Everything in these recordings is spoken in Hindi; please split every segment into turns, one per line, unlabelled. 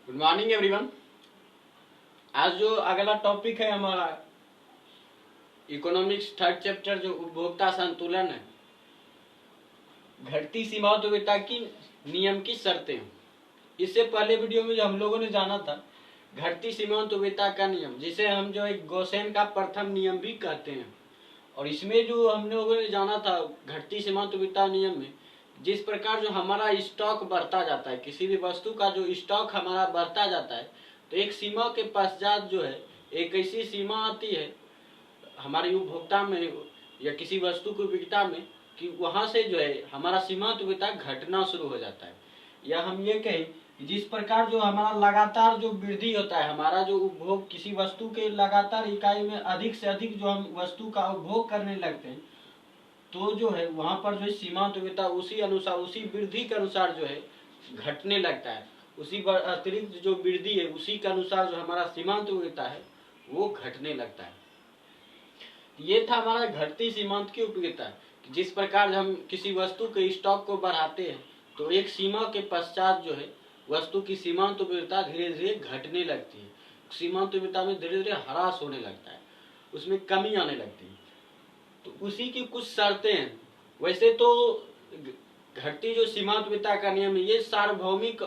Good morning everyone. आज जो अगला टॉपिक है हमारा इकोनॉमिक्स थर्ड चैप्टर जो उपभोक्ता संतुलन है, घटती सीमाओं द्रव्यता की नियम की शर्तें। इससे पहले वीडियो में जो हम लोगों ने जाना था घटती सीमाओं द्रव्यता का नियम, जिसे हम जो एक गोसेन का प्रथम नियम भी कहते हैं। और इसमें जो हम लोगों ने जाना था घटती सीमाओं द्रव्यता नियम में जिस प्रकार जो हमारा स्टॉक बढ़ता जाता है, किसी भी वस्तु का जो स्टॉक हमारा बढ़ता जाता है, तो एक सीमा के पश्चात जो है एक ऐसी सीमा आती है हमारे उपभोक्ता में या किसी वस्तु की उपयोगिता में कि वहां से जो है हमारा सीमा द्रव्यता घटना शुरू हो जाता है। या हम ये कहें जिस प्रकार जो हमारा लगातार जो वृद्धि होता है, हमारा जो उपभोग किसी वस्तु के लगातार इकाई में अधिक से अधिक जो हम वस्तु का उपभोग करने लगते हैं, तो जो है वहां पर जो सीमा द्रव्यता उसी अनुसार उसी वृद्धि के अनुसार जो है घटने लगता है। उसी अतिरिक्त जो वृद्धि है उसी के अनुसार जो हमारा सीमा द्रव्यता है वो घटने लगता है। ये था हमारा घटती सीमांत की उपयोगिता। जिस प्रकार हम किसी वस्तु के स्टॉक को बढ़ाते हैं तो एक सीमा के पश्चात जो है वस्तु की सीमांत उपयोगिता धीरे धीरे घटने लगती है, सीमांत उपयोगिता में धीरे धीरे ह्रास होने लगता है, उसमें कमी आने लगती है। तो उसी की कुछ शर्तें हैं। वैसे तो घटती जो सीमांत उपयोगिता का नियम है ये सार्वभौमिक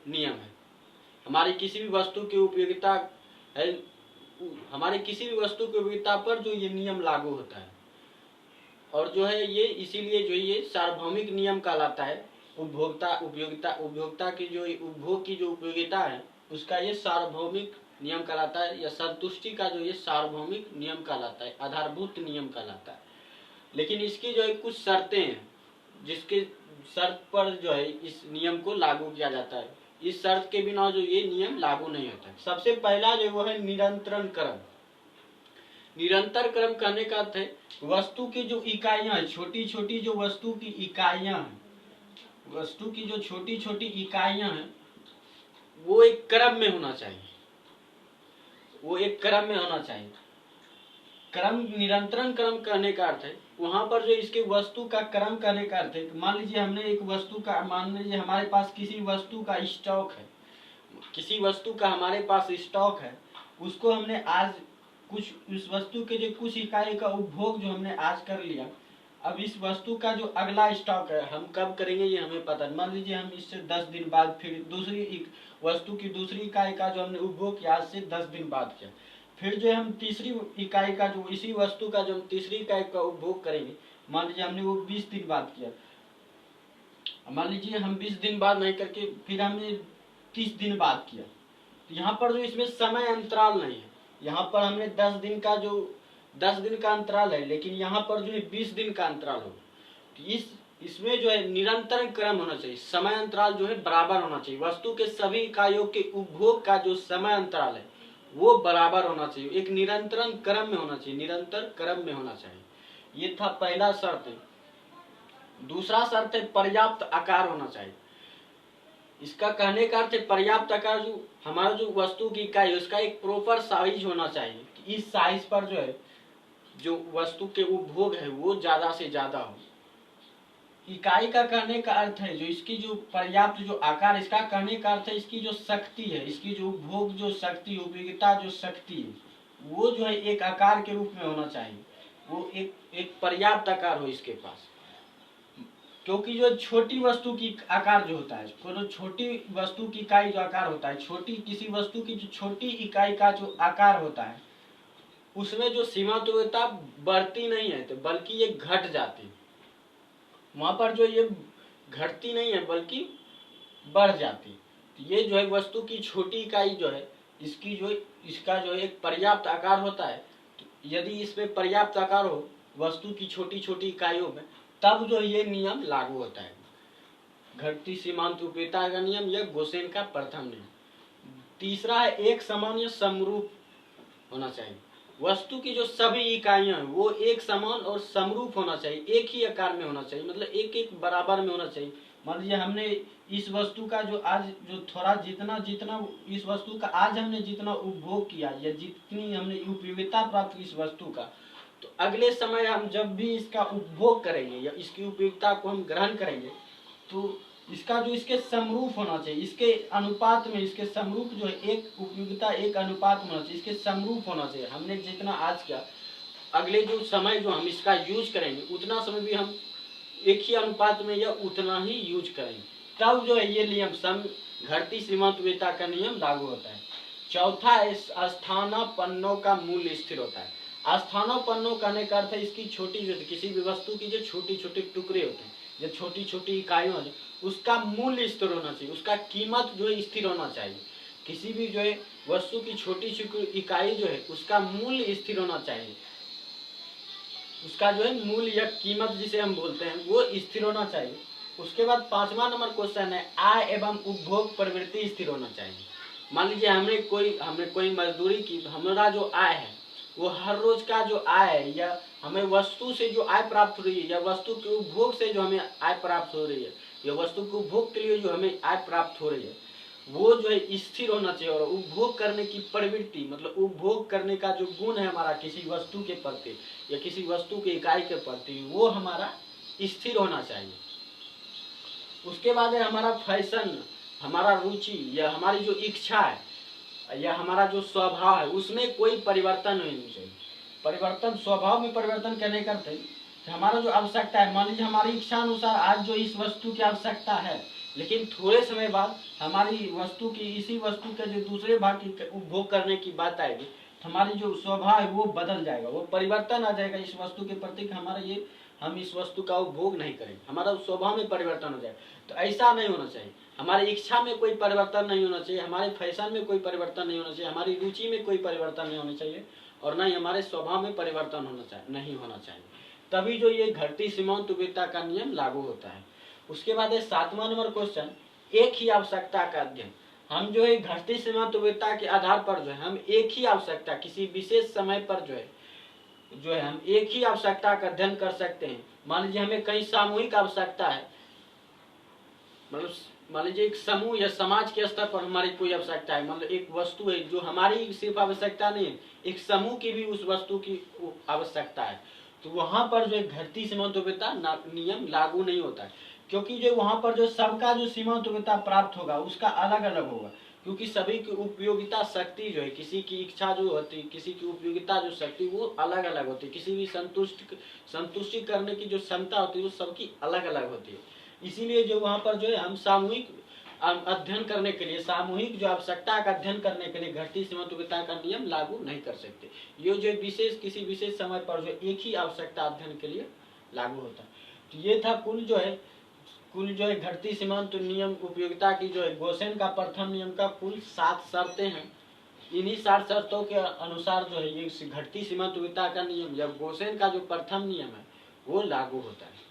नियम है। हमारी किसी भी वस्तु की उपयोगिता है, हमारी किसी भी वस्तु की उपयोगिता पर जो ये नियम लागू होता है। और जो है ये इसीलिए जो ये सार्वभौमिक नियम कहलाता है। उपभोक्ता की जो उपभोग की जो उपयोगिता है उसका ये सार्वभौमिक नियम कहलाता है, या संतुष्टि का जो ये सार्वभौमिक नियम कहलाता है, आधारभूत नियम कहलाता है। लेकिन इसकी जो है कुछ शर्तें हैं जिसके शर्त पर जो है इस नियम को लागू किया जाता है। इस शर्त के बिना जो ये नियम लागू नहीं होता है। सबसे पहला जो वो है निरंतरण क्रम। निरंतर क्रम कहने का अर्थ है वस्तु की जो इकाइयां हैं, छोटी छोटी जो वस्तु की इकाइयां हैं, वस्तु की जो छोटी छोटी इकाइयां हैं वो एक क्रम में होना चाहिए, वो एक क्रम में होना चाहिए। क्रम निरंतरण क्रम कहने का अर्थ है वहां पर जो इसके वस्तु का क्रम कहने का अर्थ है, मान लीजिए हमने एक वस्तु का, मान लीजिए हमारे पास किसी वस्तु का स्टॉक है, किसी वस्तु का हमारे पास स्टॉक है, उसको हमने आज कुछ उस वस्तु के जो कुछ इकाई का उपभोग जो हमने आज कर लिया। अब इस वस्तु का जो अगला स्टॉक है हम कब करेंगे ये हमें पता नहीं। मान लीजिए हम इससे 10 दिन बाद फिर दूसरी वस्तु की दूसरी इकाई का जो हमने उपभोग किया आज से 10 दिन बाद किया, फिर जो हम तीसरी इकाई का जो इसी वस्तु का जो हम तीसरी इकाई का उपभोग करेंगे, मान लीजिए हमने वो 20 दिन बाद किया, मान लीजिए हम 20 दिन बाद नहीं करके फिर हमने 30 दिन बाद किया, तो यहाँ पर जो इसमें समय अंतराल नहीं है। यहाँ पर हमने 10 दिन का जो 10 दिन का अंतराल है, लेकिन यहाँ पर जो है 20 दिन का अंतराल हो। तो इसमें जो है निरंतर क्रम होना चाहिए, समय अंतराल जो है बराबर होना चाहिए। वस्तु के सभी इकाइयों के उपभोग का जो समय अंतराल है वो बराबर होना चाहिए, एक निरंतर क्रम में होना चाहिए, निरंतर क्रम में होना चाहिए। ये था पहला शर्त है। दूसरा शर्त है पर्याप्त आकार होना चाहिए। इसका कहने का अर्थ है पर्याप्त आकार, जो हमारा जो वस्तु की इकाई है उसका एक प्रॉपर साइज होना चाहिए। इस साइज पर जो है जो वस्तु के उपभोग है वो ज्यादा से ज्यादा हो। इकाई का कहने का अर्थ है जो इसकी जो पर्याप्त जो आकार, इसका कहने का अर्थ है इसकी जो शक्ति है, इसकी जो उपभोग जो शक्ति, उपयोगिता जो शक्ति है वो जो है एक आकार के रूप में होना चाहिए। वो एक पर्याप्त आकार हो इसके पास। क्योंकि जो छोटी वस्तु की आकार जो होता है, जो छोटी वस्तु की इकाई जो आकार होता है, छोटी किसी वस्तु की जो छोटी इकाई का जो आकार होता है उसमें जो सीमा द्रव्यता बढ़ती नहीं है तो बल्कि ये घट जाती है। वहां पर जो ये घटती नहीं है बल्कि बढ़ जाती है। तो ये जो है वस्तु की छोटी इकाई जो है इसका जो एक पर्याप्त आकार होता है। तो यदि इसमें पर्याप्त आकार हो वस्तु की छोटी छोटी इकाइयों में, तब जो ये नियम लागू होता है, घटती सीमांत उपयोगिता का नियम, यह गोसेन का प्रथम नियम। तीसरा है एक समान या समरूप होना चाहिए। वस्तु की जो सभी इकाइयां हैं वो एक समान और समरूप होना चाहिए, एक ही आकार में होना चाहिए, मतलब एक एक बराबर में होना चाहिए। मान लीजिए हमने इस वस्तु का जो आज जो थोड़ा जितना जितना इस वस्तु का आज हमने जितना उपभोग किया या जितनी हमने उपयोगिता प्राप्त की इस वस्तु का, तो अगले समय हम जब भी इसका उपभोग करेंगे या इसकी उपयोगिता को हम ग्रहण करेंगे तो इसका जो इसके समरूप होना चाहिए, इसके अनुपात में इसके समरूप जो है, एक उपयोगिता एक अनुपात में होना चाहिए, इसके समरूप होना चाहिए। हमने जितना आज किया, अगले जो समय जो हम इसका यूज करेंगे उतना समय भी हम एक ही अनुपात में या उतना ही यूज करेंगे, तब जो है ये नियम सम घटती सीमांत उपयोगिता का नियम लागू होता है। चौथा, स्थानापन्नों का मूल्य स्थिर होता है। स्थानापन्नों कहने का अर्थ है इसकी छोटी, किसी भी वस्तु की जो छोटी छोटी टुकड़े होते हैं, जो छोटी छोटी इकाइयों, उसका मूल्य स्थिर होना चाहिए, उसका कीमत जो है स्थिर होना चाहिए। किसी भी जो है वस्तु की छोटी छोटी इकाई जो है उसका मूल्य स्थिर होना चाहिए, उसका जो है मूल्य या कीमत जिसे हम बोलते हैं वो स्थिर होना चाहिए। उसके बाद 5वां नंबर क्वेश्चन है, आय एवं उपभोग प्रवृत्ति स्थिर होना चाहिए। मान लीजिए हमने कोई मजदूरी की, हमारा जो आय है वो हर रोज का जो आय है, या हमें वस्तु से जो आय प्राप्त हो रही है, या वस्तु के उपभोग से जो हमें आय प्राप्त हो रही है, या वस्तु के उपभोग के लिए जो हमें आय प्राप्त हो रही है, वो जो है स्थिर होना चाहिए। और उपभोग करने की प्रवृत्ति मतलब उपभोग करने का जो गुण है हमारा किसी वस्तु के प्रति या किसी वस्तु की इकाई के प्रति, वो हमारा स्थिर होना चाहिए। उसके बाद है हमारा फैशन, हमारा रुचि या हमारी जो इच्छा है या हमारा जो स्वभाव है उसमें कोई परिवर्तन नहीं होना चाहिए। परिवर्तन, स्वभाव में परिवर्तन करने का अर्थ है कि हमारा जो आवश्यकता है, मान लीजिए हमारी इच्छा अनुसार आज जो इस वस्तु की आवश्यकता है, लेकिन थोड़े समय बाद हमारी वस्तु की, इसी वस्तु के जो दूसरे भाग की उपभोग करने की बात आएगी, हमारी जो स्वभाव है वो बदल जाएगा, वो परिवर्तन आ जाएगा इस वस्तु के प्रति, हमारा ये हम इस वस्तु का उपभोग नहीं करेंगे, हमारा स्वभाव में परिवर्तन हो जाएगा। तो ऐसा नहीं होना चाहिए। हमारी इच्छा में कोई परिवर्तन नहीं होना चाहिए, हमारे फैशन में कोई परिवर्तन नहीं होना चाहिए, हमारी रुचि में कोई परिवर्तन नहीं होना चाहिए, और न ही हमारे स्वभाव में परिवर्तन नहीं होना चाहिए। तभी जो ये घटती सीमांत उपयोगिता का नियम लागू होता है। उसके बाद है 7वां नंबर क्वेश्चन, एक ही आवश्यकता का अध्ययन। हम जो है घटती सीमांत उपयोगिता के आधार पर जो है हम एक ही आवश्यकता, किसी विशेष समय पर जो है हम एक ही आवश्यकता का अध्ययन कर सकते हैं। मान लीजिए हमें कहीं सामूहिक आवश्यकता है, मतलब मान लीजिए एक समूह या समाज के स्तर पर हमारी कोई आवश्यकता है, मतलब एक वस्तु है जो हमारी सिर्फ आवश्यकता नहीं है, एक समूह की भी उस वस्तु की आवश्यकता है, तो वहां पर जो घटती सीमांत उपयोगिता नियम लागू नहीं होता है, क्योंकि जो वहां पर जो सबका जो सीमांत उपयोगिता प्राप्त होगा उसका अलग अलग होगा, क्योंकि सभी की उपयोगिता शक्ति जो है, किसी की इच्छा जो होती है, किसी की उपयोगिता जो शक्ति वो अलग अलग होती है, किसी भी संतुष्टि करने की जो क्षमता होती है वो सबकी अलग अलग होती है। इसीलिए जो वहां पर जो है हम सामूहिक अध्ययन करने के लिए, सामूहिक जो आवश्यकता का अध्ययन करने के लिए घटती सीमांत उपयोगिता का नियम लागू नहीं कर सकते। ये जो विशेष किसी विशेष समय पर जो एक ही आवश्यकता अध्ययन के लिए लागू होता है। तो ये था कुल जो है घटती सीमांत नियम उपयोगिता की जो है गोसेन का प्रथम नियम का कुल 7 शर्तें हैं। इन्हीं 7 शर्तों के अनुसार जो है ये घटती सीमांत उपयोगिता का नियम या गोसेन का जो प्रथम नियम है वो लागू होता है।